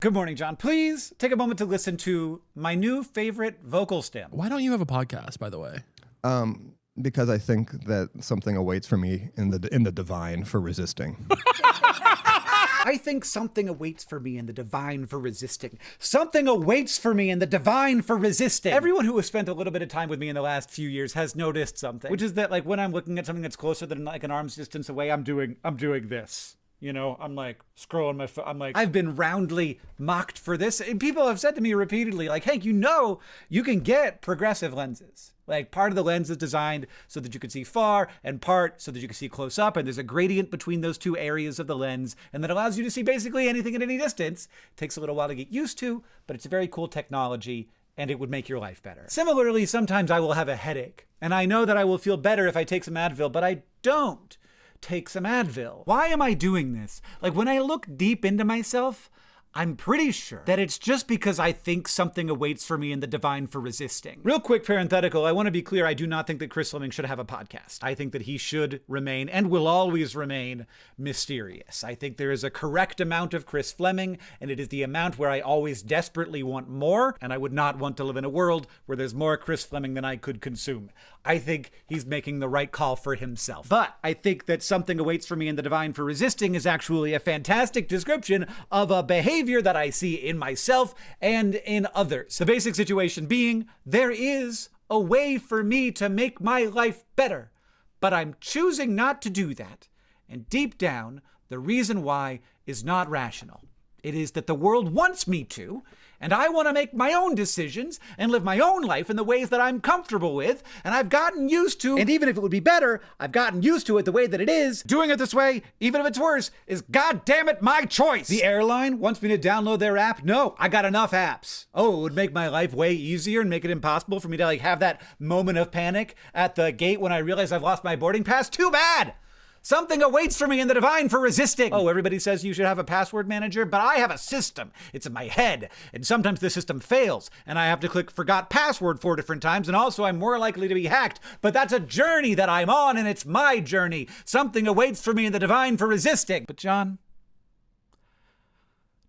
Good morning, John. Please take a moment to listen to my new favorite vocal stem. Why don't you have a podcast, by the way? Because I think that something awaits for me in the divine for resisting. I think something awaits for me in the divine for resisting. Something awaits for me in the divine for resisting. Everyone who has spent a little bit of time with me in the last few years has noticed something, which is that like when I'm looking at something that's closer than like an arm's distance away, I'm doing this. You know, I'm like scrolling my phone. I'm like, I've been roundly mocked for this. And people have said to me repeatedly, like, Hank, you know, you can get progressive lenses. Like part of the lens is designed so that you can see far and part so that you can see close up. And there's a gradient between those two areas of the lens. And that allows you to see basically anything at any distance. It takes a little while to get used to, but it's a very cool technology and it would make your life better. Similarly, sometimes I will have a headache and I know that I will feel better if I take some Advil, but I don't take some Advil. Why am I doing this? Like when I look deep into myself, I'm pretty sure that it's just because I think something awaits for me in the divine for resisting. Real quick parenthetical, I want to be clear, I do not think that Chris Fleming should have a podcast. I think that he should remain and will always remain mysterious. I think there is a correct amount of Chris Fleming, and it is the amount where I always desperately want more, and I would not want to live in a world where there's more Chris Fleming than I could consume. I think he's making the right call for himself. But I think that something awaits for me in the divine for resisting is actually a fantastic description of a behavior that I see in myself and in others. The basic situation being, there is a way for me to make my life better, but I'm choosing not to do that. And deep down, the reason why is not rational. It is that the world wants me to, and I want to make my own decisions and live my own life in the ways that I'm comfortable with, and I've gotten used to, and even if it would be better, I've gotten used to it the way that it is. Doing it this way, even if it's worse, is goddammit my choice. The airline wants me to download their app? No, I got enough apps. Oh, it would make my life way easier and make it impossible for me to like have that moment of panic at the gate when I realize I've lost my boarding pass? Too bad! Something awaits for me in the divine for resisting. Oh, everybody says you should have a password manager, but I have a system. It's in my head. And sometimes the system fails, and I have to click forgot password 4 different times, and also I'm more likely to be hacked. But that's a journey that I'm on, and it's my journey. Something awaits for me in the divine for resisting. But John,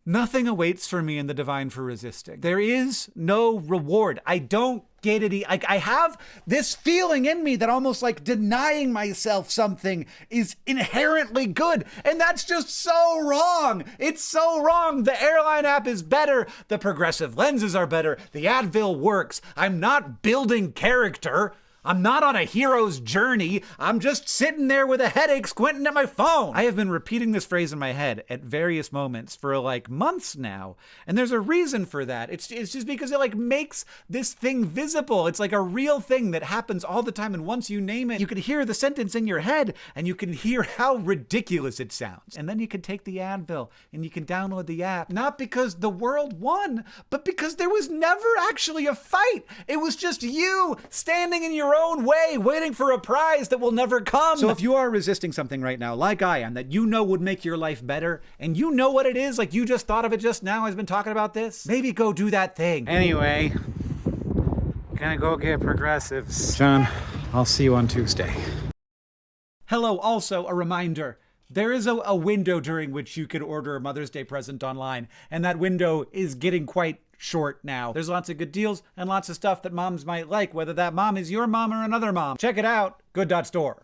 nothing awaits for me in the divine for resisting. There is no reward. I don't get it. I have this feeling in me that almost like denying myself something is inherently good. And that's just so wrong. It's so wrong. The airline app is better. The progressive lenses are better. The Advil works. I'm not building character. I'm not on a hero's journey. I'm just sitting there with a headache squinting at my phone. I have been repeating this phrase in my head at various moments for like months now. And there's a reason for that. It's just because it like makes this thing visible. It's like a real thing that happens all the time. And once you name it, you can hear the sentence in your head and you can hear how ridiculous it sounds. And then you can take the Advil and you can download the app. Not because the world won, but because there was never actually a fight. It was just you standing in your own way, waiting for a prize that will never come. So if you are resisting something right now, like I am, that you know would make your life better, and you know what it is, like you just thought of it just now, I've been talking about this, maybe go do that thing. Anyway, gonna go get progressives. John, I'll see you on Tuesday. Hello, also a reminder. There is a window during which you can order a Mother's Day present online, and that window is getting quite short now. There's lots of good deals and lots of stuff that moms might like, whether that mom is your mom or another mom. Check it out, good.store.